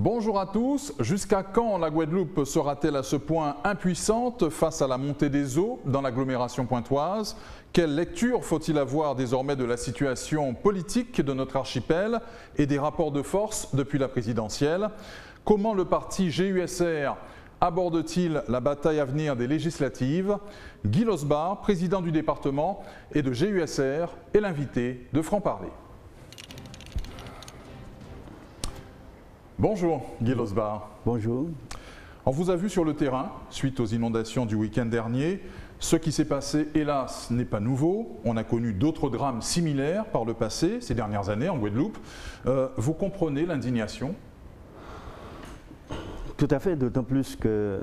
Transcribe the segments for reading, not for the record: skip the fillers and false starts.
Bonjour à tous. Jusqu'à quand la Guadeloupe sera-t-elle à ce point impuissante face à la montée des eaux dans l'agglomération pointoise? Quelle lecture faut-il avoir désormais de la situation politique de notre archipel et des rapports de force depuis la présidentielle? Comment le parti GUSR aborde-t-il la bataille à venir des législatives? Guy Losbar, président du département et de GUSR, est l'invité de Franc-Parler. Bonjour Guy Losbar. Bonjour. On vous a vu sur le terrain suite aux inondations du week-end dernier. Ce qui s'est passé, hélas, n'est pas nouveau. On a connu d'autres drames similaires par le passé, ces dernières années en Guadeloupe. Vous comprenez l'indignation? Tout à fait, d'autant plus que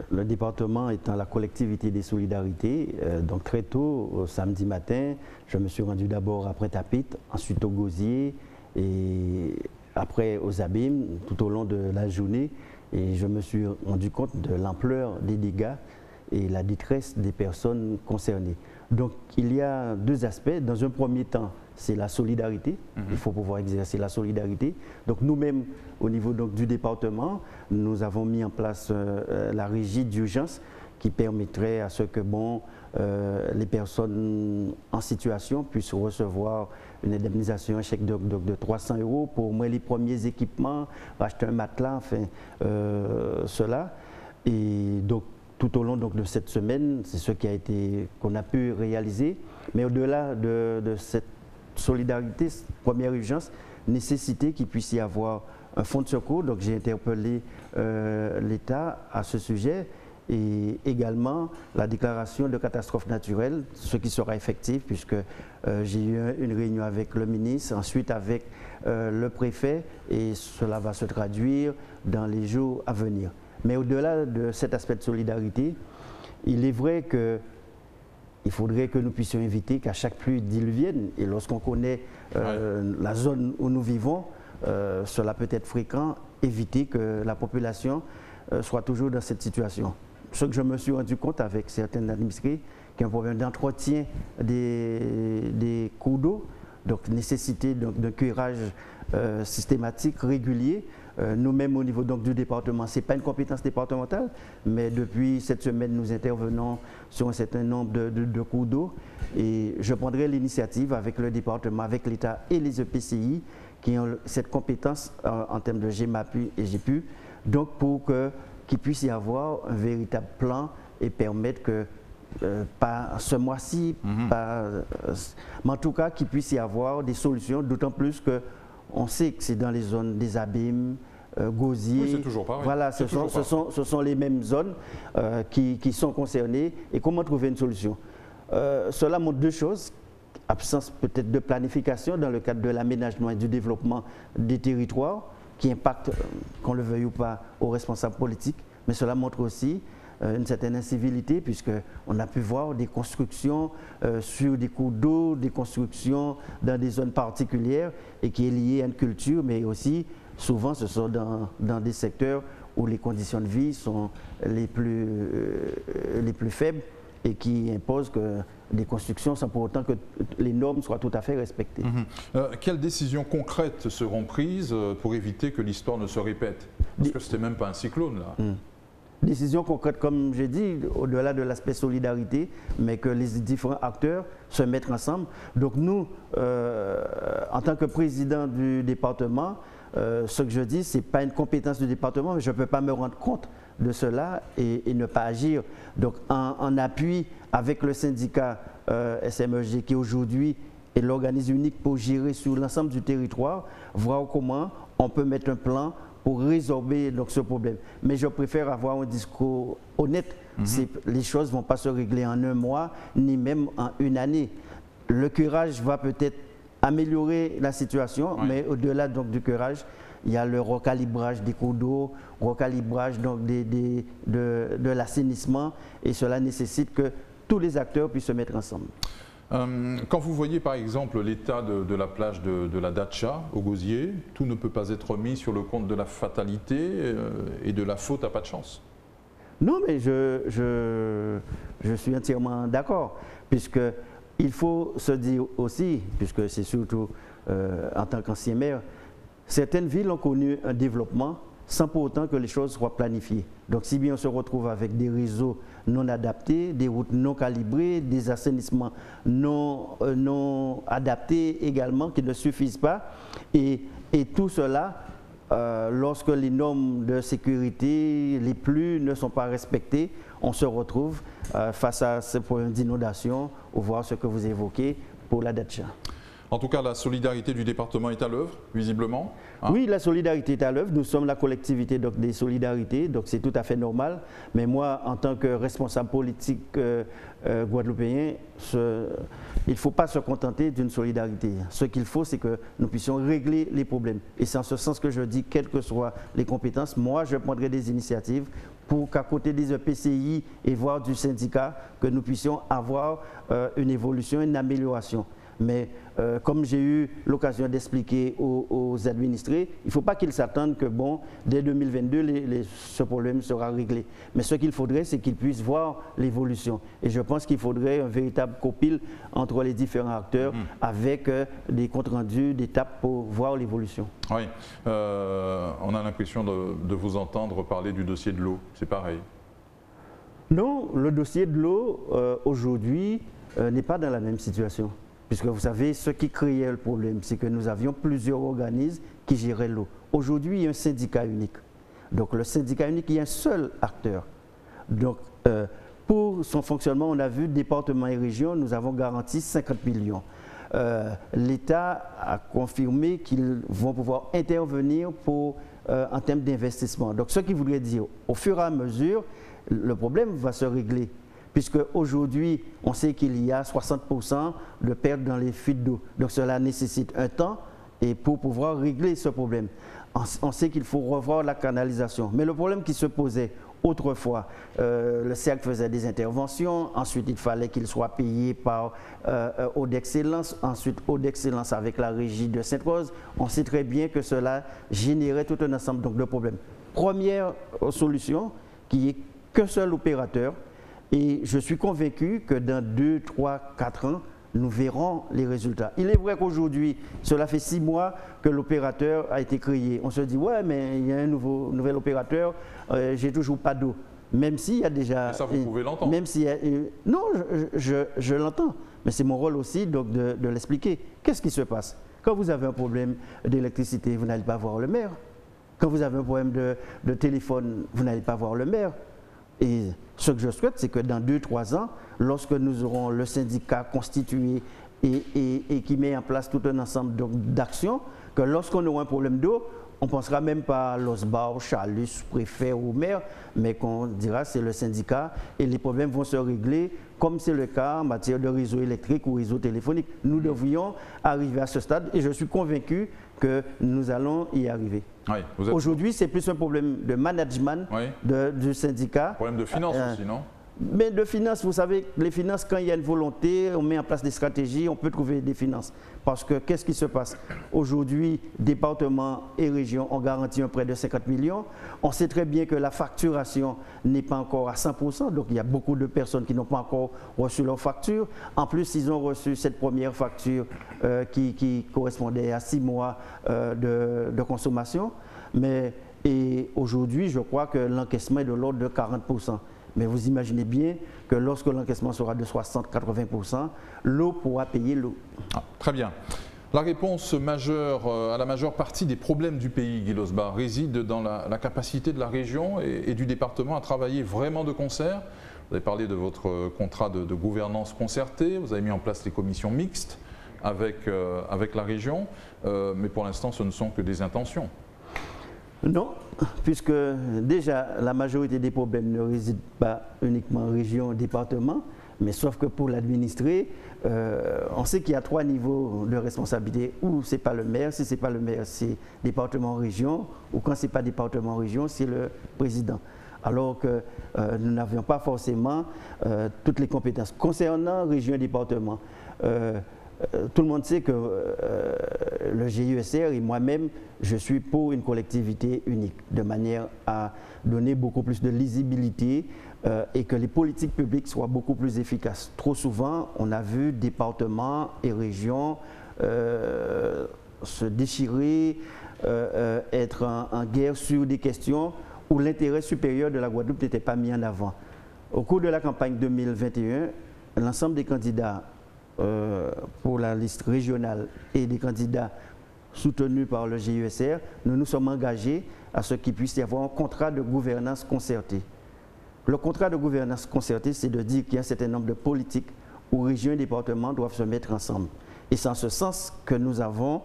le département étant la collectivité des solidarités, donc très tôt, samedi matin, je me suis rendu d'abord à Pointe-à-Pitre, ensuite au Gosier et après aux Abîmes tout au long de la journée, et je me suis rendu compte de l'ampleur des dégâts et la détresse des personnes concernées. Donc il y a deux aspects. Dans un premier temps, c'est la solidarité. Il faut pouvoir exercer la solidarité. Donc nous-mêmes, au niveau donc, du département, nous avons mis en place la régie d'urgence qui permettrait à ce que les personnes en situation puissent recevoir une indemnisation, un chèque de 300 € pour au moins les premiers équipements, acheter un matelas, enfin cela. Et donc tout au long donc, de cette semaine, c'est ce qu'on a pu réaliser. Mais au-delà de cette solidarité, cette première urgence, nécessité qu'il puisse y avoir un fonds de secours. Donc j'ai interpellé l'État à ce sujet. Et également la déclaration de catastrophe naturelle, ce qui sera effectif puisque j'ai eu une réunion avec le ministre, ensuite avec le préfet, et cela va se traduire dans les jours à venir. Mais au-delà de cet aspect de solidarité, il est vrai qu'il faudrait que nous puissions éviter qu'à chaque pluie diluvienne, et lorsqu'on connaît la zone où nous vivons, cela peut être fréquent, éviter que la population soit toujours dans cette situation. Ce que je me suis rendu compte avec certains administrés, qu'il y a un problème d'entretien des cours d'eau, donc nécessité d'un curage systématique, régulier. Nous-mêmes au niveau donc, du département, ce n'est pas une compétence départementale, mais depuis cette semaine, nous intervenons sur un certain nombre de cours d'eau, et je prendrai l'initiative avec le département, avec l'État et les EPCI qui ont cette compétence en termes de GEMAPU et GEPU, donc pour qu'il puisse y avoir un véritable plan et permettre que, pas ce mois-ci, mais en tout cas qu'il puisse y avoir des solutions, d'autant plus qu'on sait que c'est dans les zones des Abîmes, Gosier, oui, c'est toujours pareil. Voilà, ce sont les mêmes zones qui sont concernées, et comment trouver une solution. Cela montre deux choses. Absence peut-être de planification dans le cadre de l'aménagement et du développement des territoires, qui impacte, qu'on le veuille ou pas, aux responsables politiques, mais cela montre aussi une certaine incivilité, puisqu'on a pu voir des constructions sur des cours d'eau, des constructions dans des zones particulières, et qui est liée à une culture, mais aussi, souvent, ce sont dans des secteurs où les conditions de vie sont les plus faibles, et qui imposent que des constructions sans pour autant que les normes soient tout à fait respectées. Quelles décisions concrètes seront prises pour éviter que l'histoire ne se répète? Parce que ce n'était même pas un cyclone là. Décisions concrètes, comme j'ai dit, au-delà de l'aspect solidarité, mais que les différents acteurs se mettent ensemble. Donc nous, en tant que président du département, ce que je dis, ce n'est pas une compétence du département, mais je ne peux pas me rendre compte de cela et ne pas agir. Donc en appui avec le syndicat SMEG, qui aujourd'hui est l'organisme unique pour gérer sur l'ensemble du territoire, voir comment on peut mettre un plan pour résorber donc, ce problème. Mais je préfère avoir un discours honnête. Les choses ne vont pas se régler en un mois, ni même en une année. Le curage va peut-être améliorer la situation, mais au-delà du curage, il y a le recalibrage des cours d'eau, recalibrage donc, de l'assainissement, et cela nécessite que tous les acteurs puissent se mettre ensemble. Quand vous voyez par exemple l'état de la plage de la Dacha au Gosier, tout ne peut pas être mis sur le compte de la fatalité et de la faute à pas de chance. Non, mais je suis entièrement d'accord, puisqu'il faut se dire aussi, puisque c'est surtout en tant qu'ancien maire, certaines villes ont connu un développement sans pour autant que les choses soient planifiées. Donc si bien on se retrouve avec des réseaux non adaptés, des routes non calibrées, des assainissements non adaptés également qui ne suffisent pas, et tout cela, lorsque les normes de sécurité, les pluies ne sont pas respectées, on se retrouve face à ce problème d'inondation, ou voir ce que vous évoquez pour la Dacia. En tout cas, la solidarité du département est à l'œuvre, visiblement. Hein? Oui, la solidarité est à l'œuvre. Nous sommes la collectivité donc, des solidarités, donc c'est tout à fait normal. Mais moi, en tant que responsable politique guadeloupéen, il ne faut pas se contenter d'une solidarité. Ce qu'il faut, c'est que nous puissions régler les problèmes. Et c'est en ce sens que je dis, quelles que soient les compétences, moi, je prendrai des initiatives pour qu'à côté des EPCI et voire du syndicat, que nous puissions avoir une évolution, une amélioration. Mais comme j'ai eu l'occasion d'expliquer aux administrés, il ne faut pas qu'ils s'attendent que bon, dès 2022, ce problème sera réglé. Mais ce qu'il faudrait, c'est qu'ils puissent voir l'évolution. Et je pense qu'il faudrait un véritable copil entre les différents acteurs avec des comptes rendus d'étapes pour voir l'évolution. Oui, on a l'impression de vous entendre parler du dossier de l'eau, c'est pareil. Non, le dossier de l'eau, aujourd'hui, n'est pas dans la même situation. Puisque vous savez, ce qui créait le problème, c'est que nous avions plusieurs organismes qui géraient l'eau. Aujourd'hui, il y a un syndicat unique. Donc le syndicat unique, il y a un seul acteur. Donc pour son fonctionnement, on a vu, département et région, nous avons garanti 50 millions. L'État a confirmé qu'ils vont pouvoir intervenir en termes d'investissement. Donc ce qui voudrait dire, au fur et à mesure, le problème va se régler. Puisque aujourd'hui, on sait qu'il y a 60% de pertes dans les fuites d'eau. Donc cela nécessite un temps et pour pouvoir régler ce problème. On sait qu'il faut revoir la canalisation. Mais le problème qui se posait autrefois, le cercle faisait des interventions, ensuite il fallait qu'il soit payé par Eau d'Excellence, ensuite Eau d'Excellence avec la régie de Sainte-Rose. On sait très bien que cela générait tout un ensemble donc, de problèmes. Première solution, qui est qu'un seul opérateur. Et je suis convaincu que dans 2, 3, 4 ans, nous verrons les résultats. Il est vrai qu'aujourd'hui, cela fait 6 mois que l'opérateur a été créé. On se dit, ouais, mais il y a un nouvel opérateur, j'ai toujours pas d'eau. Même s'il y a déjà... Et ça, vous pouvez l'entendre. Même s'il y a, non, je l'entends. Mais c'est mon rôle aussi donc, de l'expliquer. Qu'est-ce qui se passe? Quand vous avez un problème d'électricité, vous n'allez pas voir le maire. Quand vous avez un problème de téléphone, vous n'allez pas voir le maire. Et ce que je souhaite, c'est que dans 2-3 ans, lorsque nous aurons le syndicat constitué et qui met en place tout un ensemble d'actions, que lorsqu'on aura un problème d'eau, on ne pensera même pas à l'OSBAR, Chalus, préfet ou maire, mais qu'on dira c'est le syndicat et les problèmes vont se régler comme c'est le cas en matière de réseau électrique ou réseau téléphonique. Nous devrions arriver à ce stade et je suis convaincu que nous allons y arriver. Oui, aujourd'hui, c'est plus un problème de management du syndicat. Problème de finances aussi, non? Mais de finances, vous savez, les finances, quand il y a une volonté, on met en place des stratégies, on peut trouver des finances. Parce que qu'est-ce qui se passe? Aujourd'hui, département et région ont garanti un prêt de 50 millions. On sait très bien que la facturation n'est pas encore à 100%, donc il y a beaucoup de personnes qui n'ont pas encore reçu leur facture. En plus, ils ont reçu cette première facture qui correspondait à 6 mois de consommation. Et aujourd'hui, je crois que l'encaissement est de l'ordre de 40%. Mais vous imaginez bien que lorsque l'encaissement sera de 60-80%, l'eau pourra payer l'eau. Ah, très bien. La réponse majeure à la majeure partie des problèmes du pays, Guy Losbach, réside dans la capacité de la région et du département à travailler vraiment de concert. Vous avez parlé de votre contrat de gouvernance concertée, vous avez mis en place les commissions mixtes avec la région, mais pour l'instant ce ne sont que des intentions. Non, puisque déjà la majorité des problèmes ne résident pas uniquement en région, département, mais sauf que pour l'administrer, on sait qu'il y a 3 niveaux de responsabilité. Ou ce n'est pas le maire, si ce n'est pas le maire, c'est département-région, ou quand ce n'est pas département-région, c'est le président. Alors que nous n'avions pas forcément toutes les compétences. Concernant région et département, tout le monde sait que le GIESR et moi-même, je suis pour une collectivité unique, de manière à donner beaucoup plus de lisibilité et que les politiques publiques soient beaucoup plus efficaces. Trop souvent, on a vu départements et régions se déchirer être en guerre sur des questions où l'intérêt supérieur de la Guadeloupe n'était pas mis en avant. Au cours de la campagne 2021, l'ensemble des candidats pour la liste régionale et des candidats soutenus par le GUSR, nous nous sommes engagés à ce qu'il puisse y avoir un contrat de gouvernance concertée. Le contrat de gouvernance concertée, c'est de dire qu'il y a un certain nombre de politiques où régions et départements doivent se mettre ensemble. Et c'est en ce sens que nous avons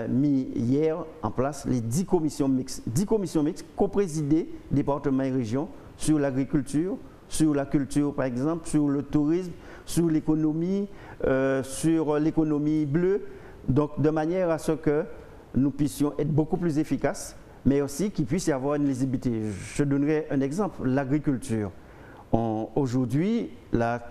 mis hier en place les 10 commissions mixtes. 10 commissions mixtes co-présidées, départements et régions, sur l'agriculture, sur la culture par exemple, sur le tourisme, sur l'économie bleue, donc de manière à ce que nous puissions être beaucoup plus efficaces, mais aussi qu'il puisse y avoir une lisibilité. Je donnerai un exemple, l'agriculture. Aujourd'hui, la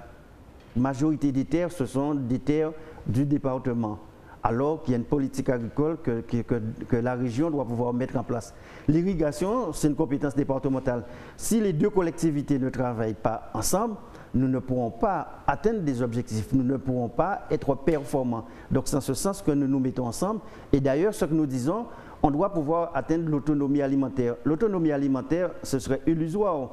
majorité des terres, ce sont des terres du département, alors qu'il y a une politique agricole que la région doit pouvoir mettre en place. L'irrigation, c'est une compétence départementale. Si les deux collectivités ne travaillent pas ensemble, nous ne pourrons pas atteindre des objectifs, nous ne pourrons pas être performants. Donc c'est en ce sens que nous nous mettons ensemble. Et d'ailleurs, ce que nous disons, on doit pouvoir atteindre l'autonomie alimentaire. L'autonomie alimentaire, ce serait illusoire.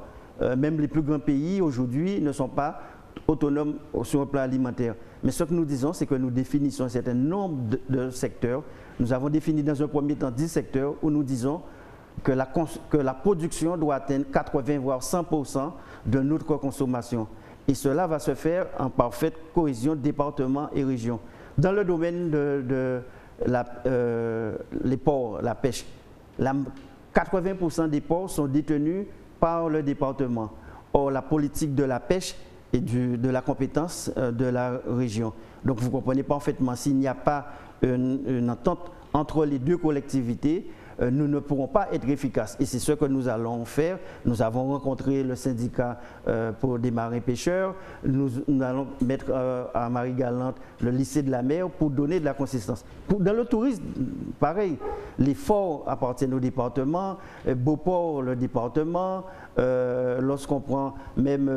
Même les plus grands pays aujourd'hui ne sont pas autonomes sur le plan alimentaire. Mais ce que nous disons, c'est que nous définissons un certain nombre de secteurs. Nous avons défini dans un premier temps 10 secteurs où nous disons que la production doit atteindre 80 voire 100% de notre consommation. Et cela va se faire en parfaite cohésion département et région. Dans le domaine les ports, la pêche, 80% des ports sont détenus par le département. Or, la politique de la pêche est de la compétence de la région. Donc, vous comprenez parfaitement, s'il n'y a pas une entente entre les deux collectivités, nous ne pourrons pas être efficaces. Et c'est ce que nous allons faire. Nous avons rencontré le syndicat pour des marins pêcheurs. Nous allons mettre à Marie-Galante le lycée de la mer pour donner de la consistance. Dans le tourisme, pareil, les forts appartiennent au département, Beauport, le département. Lorsqu'on prend même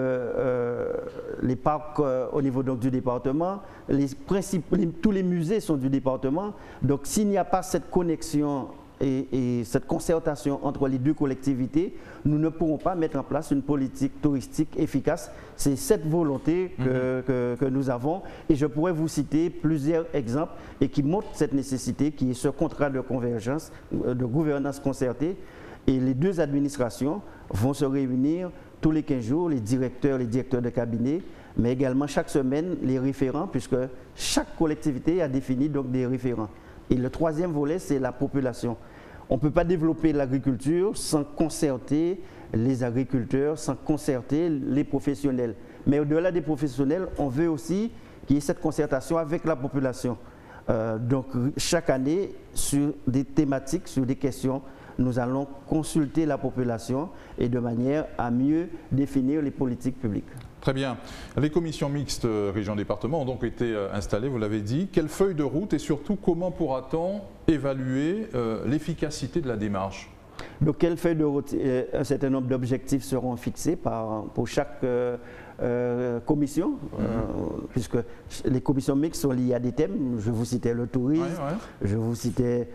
les parcs au niveau donc, du département, tous les musées sont du département. Donc s'il n'y a pas cette connexion et cette concertation entre les deux collectivités, nous ne pourrons pas mettre en place une politique touristique efficace. C'est cette volonté que nous avons et je pourrais vous citer plusieurs exemples et qui montrent cette nécessité qui est ce contrat de convergence, de gouvernance concertée. Et les deux administrations vont se réunir tous les 15 jours, les directeurs de cabinet, mais également chaque semaine les référents, puisque chaque collectivité a défini donc des référents. Et le troisième volet, c'est la population. On ne peut pas développer l'agriculture sans concerter les agriculteurs, sans concerter les professionnels. Mais au-delà des professionnels, on veut aussi qu'il y ait cette concertation avec la population. Donc chaque année, sur des thématiques, sur des questions, nous allons consulter la population et de manière à mieux définir les politiques publiques. Très bien. Les commissions mixtes région-département ont donc été installées, vous l'avez dit. Quelle feuille de route et surtout comment pourra-t-on évaluer l'efficacité de la démarche? Donc, quelle feuille de route? Un certain nombre d'objectifs seront fixés pour chaque commission, puisque les commissions mixtes sont liées à des thèmes. Je vous citais le tourisme, je vous citais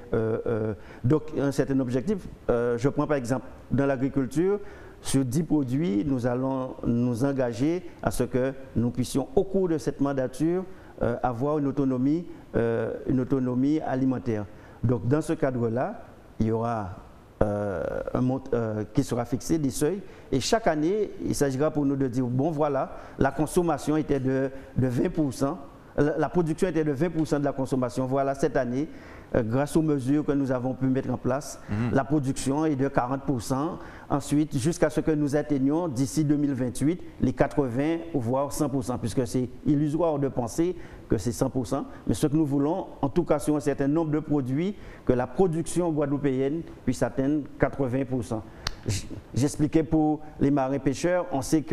donc un certain objectif. Je prends par exemple dans l'agriculture, sur 10 produits, nous allons nous engager à ce que nous puissions au cours de cette mandature avoir une autonomie alimentaire. Donc dans ce cadre-là, il y aura un montant qui sera fixé, des seuils, et chaque année, il s'agira pour nous de dire, bon voilà, la consommation était de 20%, la production était de 20% de la consommation. Voilà, cette année, grâce aux mesures que nous avons pu mettre en place, la production est de 40%. Ensuite, jusqu'à ce que nous atteignions d'ici 2028 les 80 voire 100%, puisque c'est illusoire de penser que c'est 100%. Mais ce que nous voulons, en tout cas sur un certain nombre de produits, que la production guadeloupéenne puisse atteindre 80%. J'expliquais pour les marins pêcheurs, on sait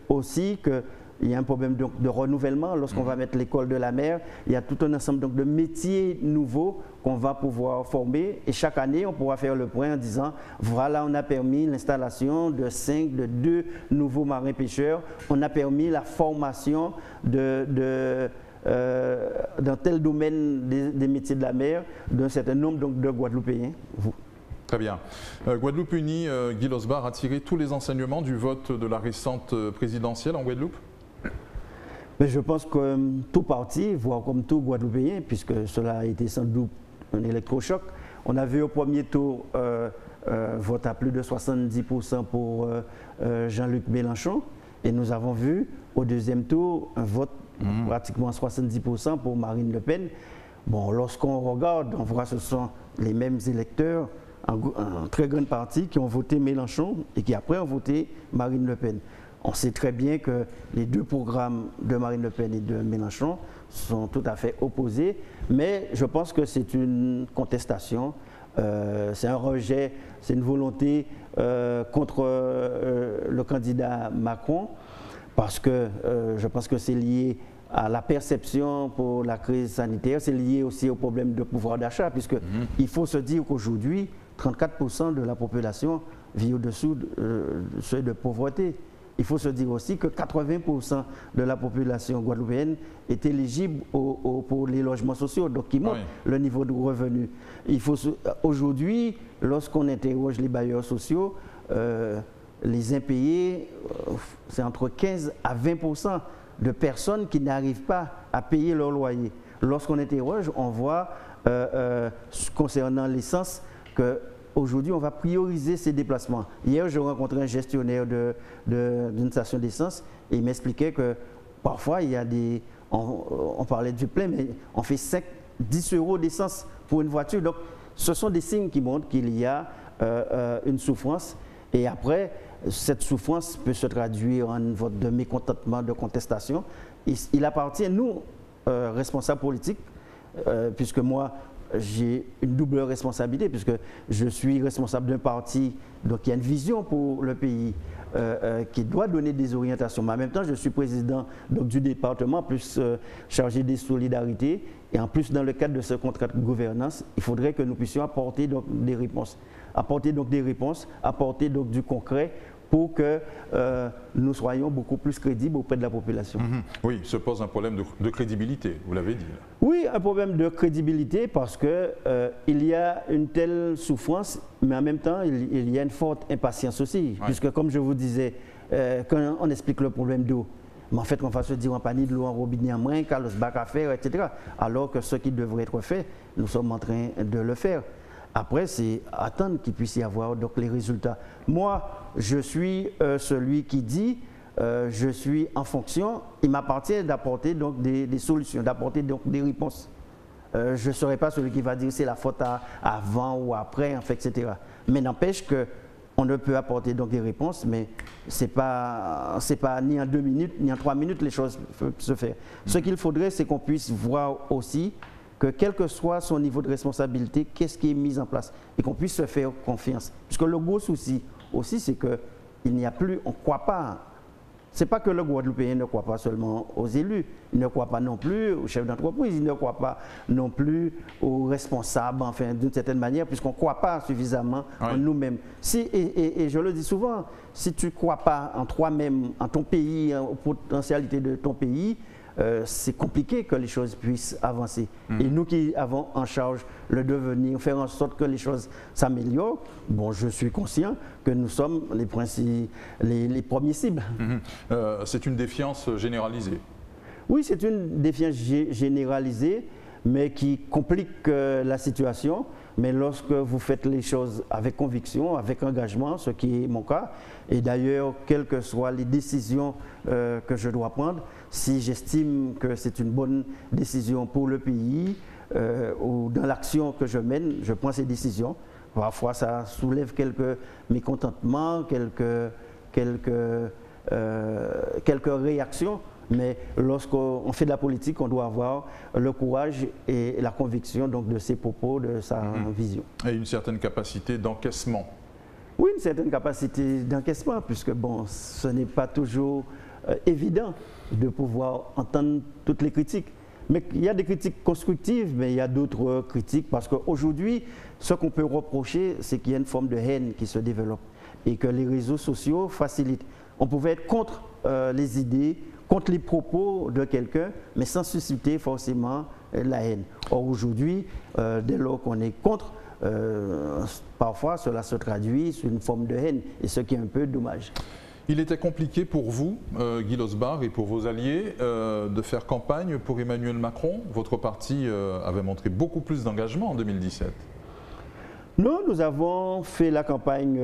aussi qu'il y a un problème de renouvellement. Lorsqu'on va mettre l'école de la mer, il y a tout un ensemble donc, de métiers nouveaux qu'on va pouvoir former. Et chaque année, on pourra faire le point en disant, voilà, on a permis l'installation de 2 nouveaux marins pêcheurs. On a permis la formation de dans tel domaine des métiers de la mer d'un certain nombre donc, de Guadeloupéens. Très bien. Guadeloupe Unie, Guy Losbar a tiré tous les enseignements du vote de la récente présidentielle en Guadeloupe? Mais je pense que tout parti, voire comme tout Guadeloupéen, puisque cela a été sans doute un électrochoc, on a vu au premier tour vote à plus de 70% pour Jean-Luc Mélenchon, et nous avons vu au deuxième tour un vote pratiquement 70% pour Marine Le Pen. Bon, lorsqu'on regarde, on voit que ce sont les mêmes électeurs, en très grande partie, qui ont voté Mélenchon et qui après ont voté Marine Le Pen. On sait très bien que les deux programmes de Marine Le Pen et de Mélenchon sont tout à fait opposés, mais je pense que c'est une contestation, c'est un rejet, c'est une volonté contre le candidat Macron, parce que je pense que c'est lié à la perception pour la crise sanitaire, c'est lié aussi au problème de pouvoir d'achat, puisqu'il faut se dire qu'aujourd'hui, 34% de la population vit au-dessous du seuil de pauvreté. Il faut se dire aussi que 80% de la population guadeloupéenne est éligible pour les logements sociaux, donc qui montre le niveau de revenu. Aujourd'hui, lorsqu'on interroge les bailleurs sociaux, les impayés, c'est entre 15 à 20% de personnes qui n'arrivent pas à payer leur loyer. Lorsqu'on interroge, on voit, concernant l'essence, qu'aujourd'hui, on va prioriser ces déplacements. Hier, je rencontrais un gestionnaire d'une station d'essence et il m'expliquait que parfois, il y a des... On parlait du plein, mais on fait 10 euros d'essence pour une voiture. Donc, ce sont des signes qui montrent qu'il y a une souffrance. Et après, cette souffrance peut se traduire en un vote de mécontentement, de contestation. Il appartient, nous, responsables politiques, puisque moi, j'ai une double responsabilité, puisque je suis responsable d'un parti donc, qui a une vision pour le pays, qui doit donner des orientations. Mais en même temps, je suis président donc, du département, plus chargé des solidarités. Et en plus, dans le cadre de ce contrat de gouvernance, il faudrait que nous puissions apporter donc, des réponses. Apporter donc, du concret pour que nous soyons beaucoup plus crédibles auprès de la population. Oui, se pose un problème de crédibilité, vous l'avez dit. Là. Oui, un problème de crédibilité parce qu'il y a une telle souffrance, mais en même temps, il y a une forte impatience aussi. Puisque, comme je vous disais, quand on explique le problème d'eau, mais en fait, on va se dire, on pas de l'eau en robinet en moins, Carlos bac à faire, etc. Alors que ce qui devrait être fait, nous sommes en train de le faire. Après, c'est attendre qu'il puisse y avoir donc, les résultats. Moi, je suis celui qui dit, je suis en fonction, il m'appartient d'apporter donc des solutions, d'apporter donc des réponses. Je ne serai pas celui qui va dire c'est la faute avant ou après, en fait, etc. Mais n'empêche qu'on ne peut apporter donc des réponses, mais ce n'est pas ni en 2 minutes, ni en 3 minutes les choses peuvent se faire. Ce qu'il faudrait, c'est qu'on puisse voir aussi que quel que soit son niveau de responsabilité, qu'est-ce qui est mis en place et qu'on puisse se faire confiance. Puisque le gros souci aussi, c'est qu'il n'y a plus, on ne croit pas. Ce n'est pas que le Guadeloupéen ne croit pas seulement aux élus, il ne croit pas non plus aux chefs d'entreprise, il ne croit pas non plus aux responsables, enfin d'une certaine manière, puisqu'on ne croit pas suffisamment en nous-mêmes. Et je le dis souvent, si tu ne crois pas en toi-même, en ton pays, aux potentialités de ton pays, c'est compliqué que les choses puissent avancer. Et nous qui avons en charge le devenir, faire en sorte que les choses s'améliorent, bon, je suis conscient que nous sommes les premiers cibles. C'est une défiance généralisée. Oui, c'est une défiance généralisée, mais qui complique la situation. Mais lorsque vous faites les choses avec conviction, avec engagement, ce qui est mon cas, et d'ailleurs, quelles que soient les décisions que je dois prendre, si j'estime que c'est une bonne décision pour le pays ou dans l'action que je mène, je prends ces décisions. Parfois, ça soulève quelques mécontentements, quelques réactions. Mais lorsqu'on fait de la politique, on doit avoir le courage et la conviction donc, de ses propos, de sa vision. Et une certaine capacité d'encaissement. Oui, une certaine capacité d'encaissement, puisque bon, ce n'est pas toujours évident de pouvoir entendre toutes les critiques. Mais il y a des critiques constructives, mais il y a d'autres critiques, parce qu'aujourd'hui, ce qu'on peut reprocher, c'est qu'il y a une forme de haine qui se développe et que les réseaux sociaux facilitent. On pouvait être contre les idées, contre les propos de quelqu'un, mais sans susciter forcément la haine. Or aujourd'hui, dès lors qu'on est contre, parfois cela se traduit sur une forme de haine, et ce qui est un peu dommage. Il était compliqué pour vous, Guy Losbar, et pour vos alliés, de faire campagne pour Emmanuel Macron. Votre parti avait montré beaucoup plus d'engagement en 2017. Non, nous avons fait la campagne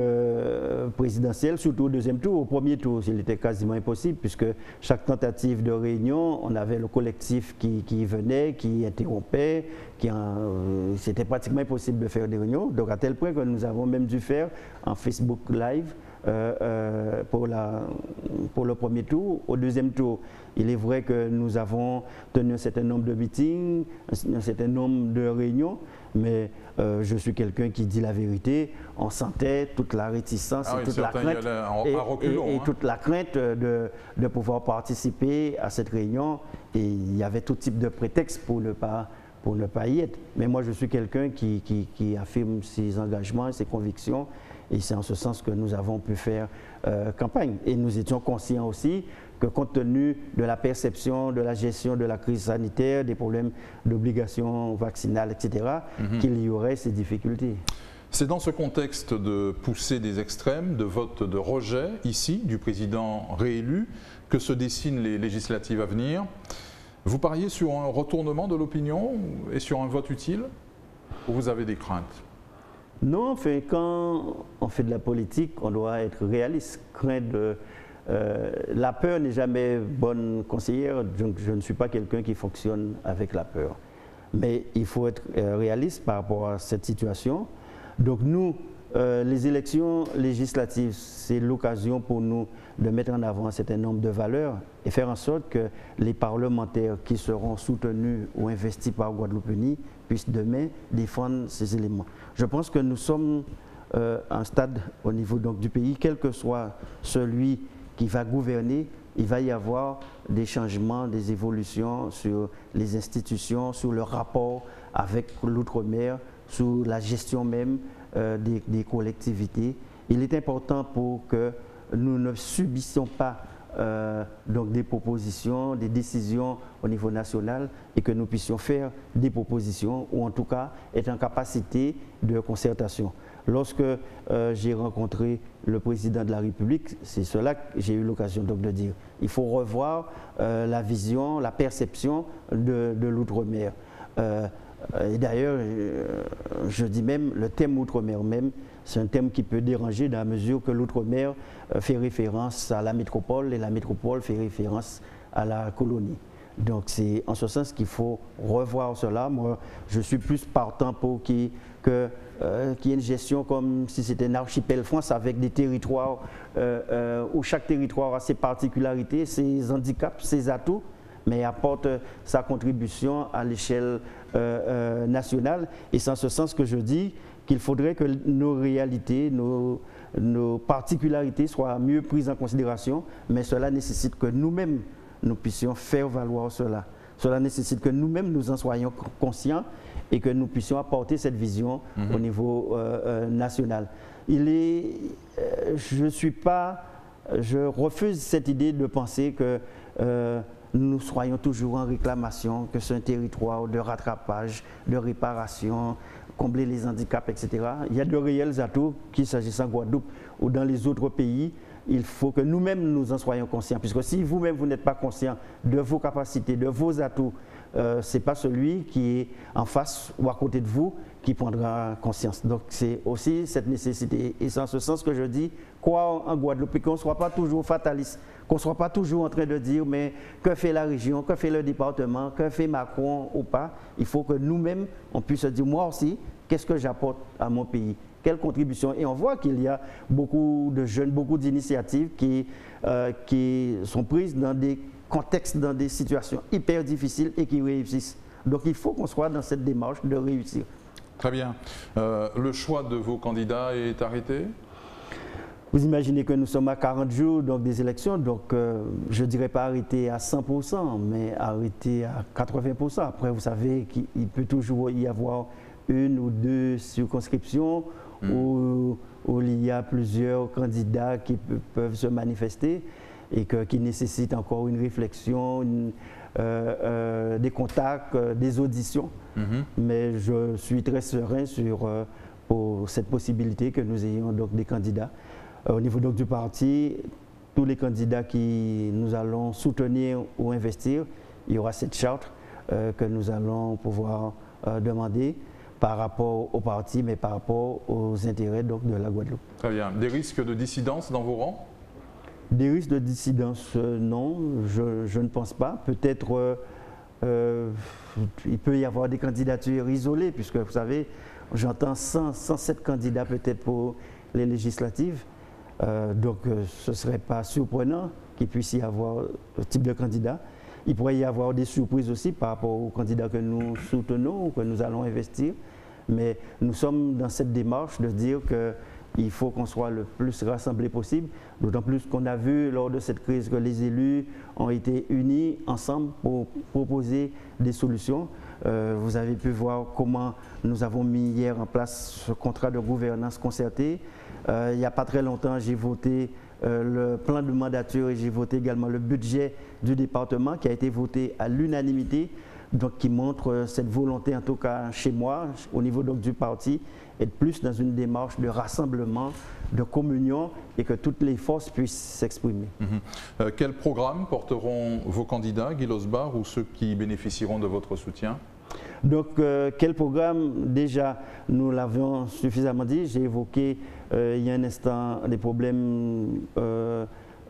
présidentielle, surtout au deuxième tour. Au premier tour, il était quasiment impossible, puisque chaque tentative de réunion, on avait le collectif qui venait, qui interrompait, c'était pratiquement impossible de faire des réunions. Donc à tel point que nous avons même dû faire un Facebook Live pour le premier tour. Au deuxième tour, il est vrai que nous avons tenu un certain nombre de meetings, un certain nombre de réunions, mais je suis quelqu'un qui dit la vérité. On sentait toute la réticence et toute la crainte, et toute la crainte de pouvoir participer à cette réunion. Et il y avait tout type de prétexte pour ne pas y être. Mais moi, je suis quelqu'un qui affirme ses engagements et ses convictions. Et c'est en ce sens que nous avons pu faire campagne. Et nous étions conscients aussi que compte tenu de la perception de la gestion de la crise sanitaire, des problèmes d'obligation vaccinale, etc., qu'il y aurait ces difficultés. C'est dans ce contexte de poussée des extrêmes, de vote de rejet, ici, du président réélu, que se dessinent les législatives à venir. Vous pariez sur un retournement de l'opinion et sur un vote utile, ou vous avez des craintes? Non, quand on fait de la politique, on doit être réaliste. La peur n'est jamais bonne conseillère, donc je ne suis pas quelqu'un qui fonctionne avec la peur. Mais il faut être réaliste par rapport à cette situation. Donc nous, les élections législatives, c'est l'occasion pour nous de mettre en avant un certain nombre de valeurs et faire en sorte que les parlementaires qui seront soutenus ou investis par Guadeloupe Unie puissent demain défendre ces éléments. Je pense que nous sommes à un stade au niveau donc, du pays, quel que soit celui qui va gouverner, il va y avoir des changements, des évolutions sur les institutions, sur le rapport avec l'outre-mer, sur la gestion même des collectivités. Il est important pour que nous ne subissions pas donc des propositions, des décisions au niveau national et que nous puissions faire des propositions ou en tout cas être en capacité de concertation. Lorsque j'ai rencontré le président de la République, c'est cela que j'ai eu l'occasion donc de dire. Il faut revoir la vision, la perception de l'outre-mer. Et d'ailleurs, je dis même, le thème outre-mer même, c'est un thème qui peut déranger dans la mesure que l'outre-mer fait référence à la métropole et la métropole fait référence à la colonie. Donc c'est en ce sens qu'il faut revoir cela. Moi, je suis plus partant pour qu'il y ait une gestion comme si c'était un archipel France avec des territoires où chaque territoire a ses particularités, ses handicaps, ses atouts, mais apporte sa contribution à l'échelle nationale. Et c'est en ce sens que je dis qu'il faudrait que nos réalités, nos particularités soient mieux prises en considération, mais cela nécessite que nous-mêmes, nous puissions faire valoir cela. Cela nécessite que nous-mêmes, nous en soyons conscients et que nous puissions apporter cette vision au niveau national. Je refuse cette idée de penser que nous soyons toujours en réclamation, que c'est un territoire de rattrapage, de réparation, combler les handicaps, etc. Il y a de réels atouts, qu'il s'agisse en Guadeloupe ou dans les autres pays. Il faut que nous-mêmes nous en soyons conscients, puisque si vous-même vous n'êtes pas conscient de vos capacités, de vos atouts, ce n'est pas celui qui est en face ou à côté de vous qui prendra conscience. Donc c'est aussi cette nécessité. Et c'est en ce sens que je dis, quoi en Guadeloupe, et qu'on ne soit pas toujours fataliste, qu'on ne soit pas toujours en train de dire, mais que fait la région, que fait le département, que fait Macron ou pas. Il faut que nous-mêmes, on puisse se dire, moi aussi, qu'est-ce que j'apporte à mon pays? Quelle contribution? Et on voit qu'il y a beaucoup de jeunes, beaucoup d'initiatives qui sont prises dans des contextes, dans des situations hyper difficiles et qui réussissent. Donc il faut qu'on soit dans cette démarche de réussir. Très bien. Le choix de vos candidats est arrêté? Vous imaginez que nous sommes à 40 jours donc, des élections, donc je ne dirais pas arrêté à 100%, mais arrêté à 80%. Après, vous savez qu'il peut toujours y avoir une ou deux circonscriptions où il y a plusieurs candidats qui peuvent se manifester. et qui nécessite encore une réflexion, des contacts, des auditions. Mais je suis très serein pour cette possibilité que nous ayons donc des candidats. Au niveau donc du parti, tous les candidats qui nous allons soutenir ou investir, il y aura cette charte que nous allons pouvoir demander par rapport au parti, mais par rapport aux intérêts donc, de la Guadeloupe. Très bien. Des risques de dissidence dans vos rangs? Des risques de dissidence, non, je ne pense pas. Peut-être il peut y avoir des candidatures isolées, puisque vous savez, j'entends 107 candidats peut-être pour les législatives. Donc ce ne serait pas surprenant qu'il puisse y avoir ce type de candidat. Il pourrait y avoir des surprises aussi par rapport aux candidats que nous soutenons ou que nous allons investir. Mais nous sommes dans cette démarche de dire qu'il faut qu'on soit le plus rassemblés possible, d'autant plus qu'on a vu lors de cette crise que les élus ont été unis ensemble pour proposer des solutions. Vous avez pu voir comment nous avons mis hier en place ce contrat de gouvernance concertée. Il n'y a pas très longtemps, j'ai voté le plan de mandature et j'ai voté également le budget du département qui a été voté à l'unanimité, donc qui montre cette volonté, en tout cas chez moi, au niveau donc du parti, être plus dans une démarche de rassemblement, de communion et que toutes les forces puissent s'exprimer. Quel programme porteront vos candidats, Guy Losbar, ou ceux qui bénéficieront de votre soutien? Donc, quel programme? Déjà, nous l'avions suffisamment dit. J'ai évoqué il y a un instant des problèmes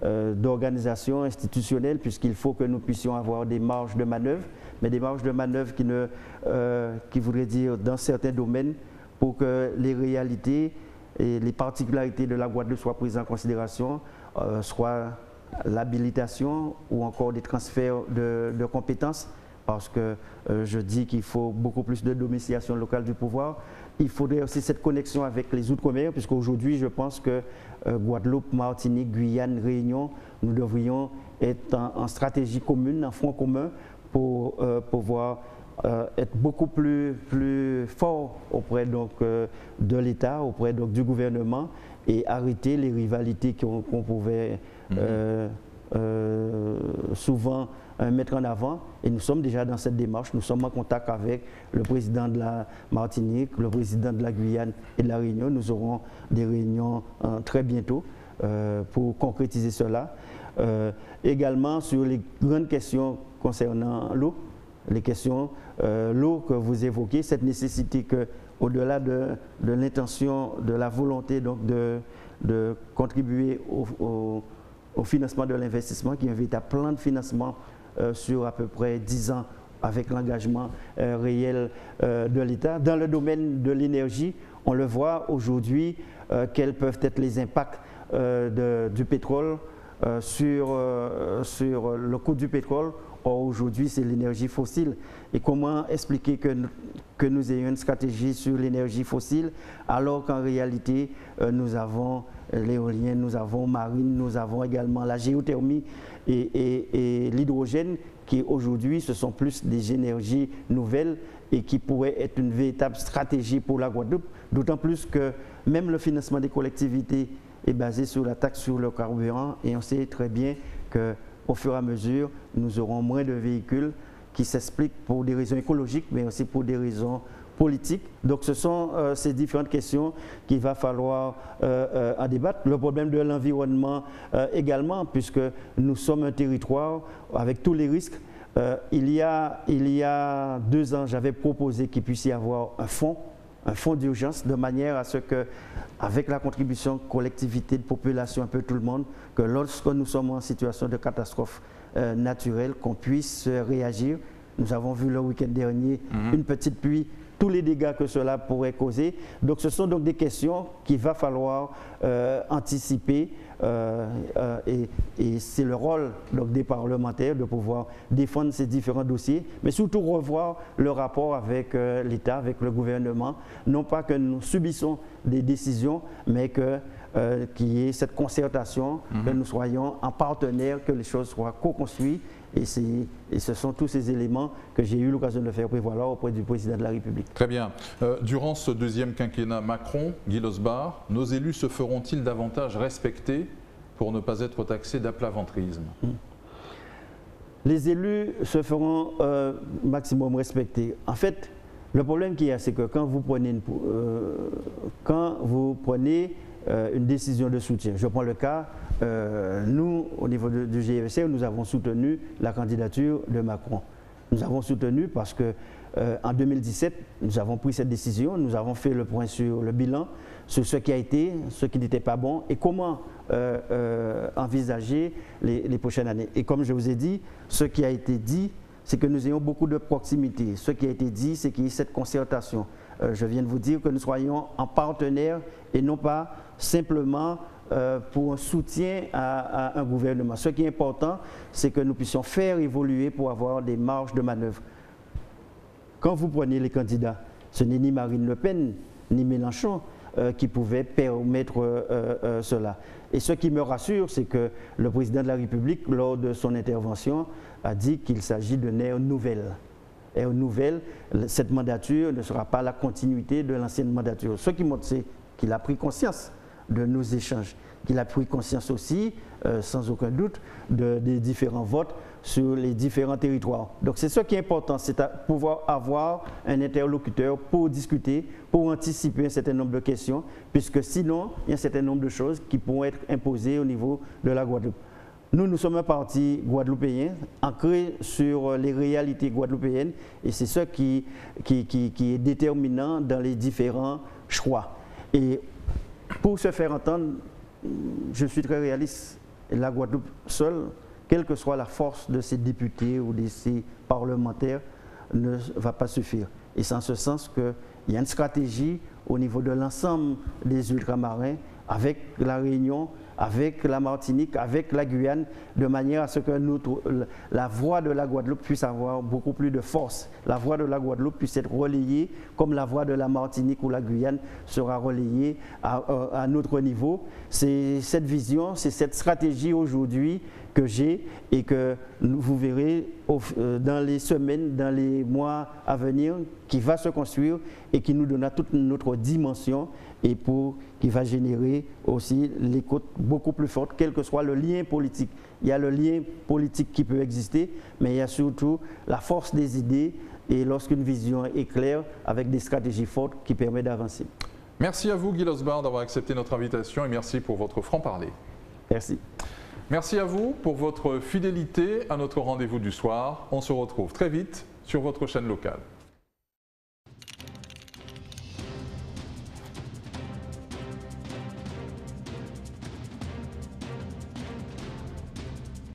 d'organisation institutionnelle, puisqu'il faut que nous puissions avoir des marges de manœuvre, mais des marges de manœuvre qui voudraient dire dans certains domaines, pour que les réalités et les particularités de la Guadeloupe soient prises en considération, soit l'habilitation ou encore des transferts de compétences. Parce que je dis qu'il faut beaucoup plus de domiciliation locale du pouvoir. Il faudrait aussi cette connexion avec les Outre-mer, puisqu'aujourd'hui, je pense que Guadeloupe, Martinique, Guyane, Réunion, nous devrions être en stratégie commune, en front commun, pour pouvoir être beaucoup plus fort auprès donc, de l'État, auprès donc, du gouvernement, et arrêter les rivalités qu'on pouvait souvent mettre en avant. Et nous sommes déjà dans cette démarche. Nous sommes en contact avec le président de la Martinique, le président de la Guyane et de la Réunion. Nous aurons des réunions très bientôt pour concrétiser cela. Également sur les grandes questions concernant l'eau, les questions, l'eau que vous évoquez, cette nécessité que, au-delà de l'intention, de la volonté donc de contribuer au financement de l'investissement, qui est un véritable plan de financement sur à peu près 10 ans avec l'engagement réel de l'État. Dans le domaine de l'énergie, on le voit aujourd'hui, quels peuvent être les impacts du pétrole sur le coût du pétrole. Or, aujourd'hui, c'est l'énergie fossile. Et comment expliquer que nous ayons une stratégie sur l'énergie fossile alors qu'en réalité, nous avons l'éolien, nous avons marine, nous avons également la géothermie et l'hydrogène qui aujourd'hui, ce sont plus des énergies nouvelles et qui pourraient être une véritable stratégie pour la Guadeloupe. D'autant plus que même le financement des collectivités est basé sur la taxe sur le carburant et on sait très bien que au fur et à mesure, nous aurons moins de véhicules qui s'expliquent pour des raisons écologiques, mais aussi pour des raisons politiques. Donc ce sont ces différentes questions qu'il va falloir en débattre. Le problème de l'environnement également, puisque nous sommes un territoire avec tous les risques. Il y a 2 ans, j'avais proposé qu'il puisse y avoir un fonds d'urgence, de manière à ce que, avec la contribution collectivité, de population, un peu tout le monde, que lorsque nous sommes en situation de catastrophe naturelle, qu'on puisse réagir. Nous avons vu le week-end dernier une petite pluie, tous les dégâts que cela pourrait causer. Donc ce sont donc des questions qu'il va falloir anticiper et c'est le rôle donc, des parlementaires de pouvoir défendre ces différents dossiers, mais surtout revoir le rapport avec l'État, avec le gouvernement. Non pas que nous subissons des décisions, mais qu'il y ait cette concertation, que nous soyons en partenaire, que les choses soient co-construites. Et ce sont tous ces éléments que j'ai eu l'occasion de faire prévaloir auprès du président de la République. Très bien. Durant ce 2e quinquennat Macron, Guy Losbar, nos élus se feront-ils davantage respecter pour ne pas être taxés d'aplaventrisme? Les élus se feront maximum respecter. En fait, le problème qu'il y a, c'est que quand vous prenez une décision de soutien, je prends le cas, nous, au niveau du GFC, nous avons soutenu la candidature de Macron. Nous avons soutenu parce que en 2017, nous avons pris cette décision, nous avons fait le point sur le bilan, sur ce qui a été, ce qui n'était pas bon et comment envisager les prochaines années. Et comme je vous ai dit, ce qui a été dit, c'est que nous ayons beaucoup de proximité. Ce qui a été dit, c'est qu'il y ait cette concertation. Je viens de vous dire que nous soyons en partenaire et non pas simplement pour un soutien à un gouvernement. Ce qui est important, c'est que nous puissions faire évoluer pour avoir des marges de manœuvre. Quand vous prenez les candidats, ce n'est ni Marine Le Pen, ni Mélenchon qui pouvaient permettre cela. Et ce qui me rassure, c'est que le président de la République, lors de son intervention, a dit qu'il s'agit d'une ère nouvelle. Ère nouvelle, cette mandature ne sera pas la continuité de l'ancienne mandature. Ce qui montre, c'est qu'il a pris conscience de nos échanges, qu'il a pris conscience aussi, sans aucun doute, des différents votes sur les différents territoires. Donc c'est ce qui est important, c'est pouvoir avoir un interlocuteur pour discuter, pour anticiper un certain nombre de questions, puisque sinon, il y a un certain nombre de choses qui pourront être imposées au niveau de la Guadeloupe. Nous sommes un parti guadeloupéen, ancré sur les réalités guadeloupéennes, et c'est ce qui est déterminant dans les différents choix. Et pour se faire entendre, je suis très réaliste. La Guadeloupe seule, quelle que soit la force de ses députés ou de ses parlementaires, ne va pas suffire. Et c'est en ce sens qu'il y a une stratégie au niveau de l'ensemble des ultramarins, avec la Réunion, avec la Martinique, avec la Guyane, de manière à ce que la voix de la Guadeloupe puisse avoir beaucoup plus de force. La voix de la Guadeloupe puisse être relayée comme la voix de la Martinique ou la Guyane sera relayée à notre niveau. C'est cette vision, c'est cette stratégie aujourd'hui que j'ai et que vous verrez dans les semaines, dans les mois à venir, qui va se construire et qui nous donnera toute notre dimension et qui va générer aussi l'écoute beaucoup plus forte, quel que soit le lien politique. Il y a le lien politique qui peut exister, mais il y a surtout la force des idées et lorsqu'une vision est claire, avec des stratégies fortes qui permettent d'avancer. Merci à vous, Guy Losbar, d'avoir accepté notre invitation et merci pour votre franc-parler. Merci. Merci à vous pour votre fidélité à notre rendez-vous du soir. On se retrouve très vite sur votre chaîne locale.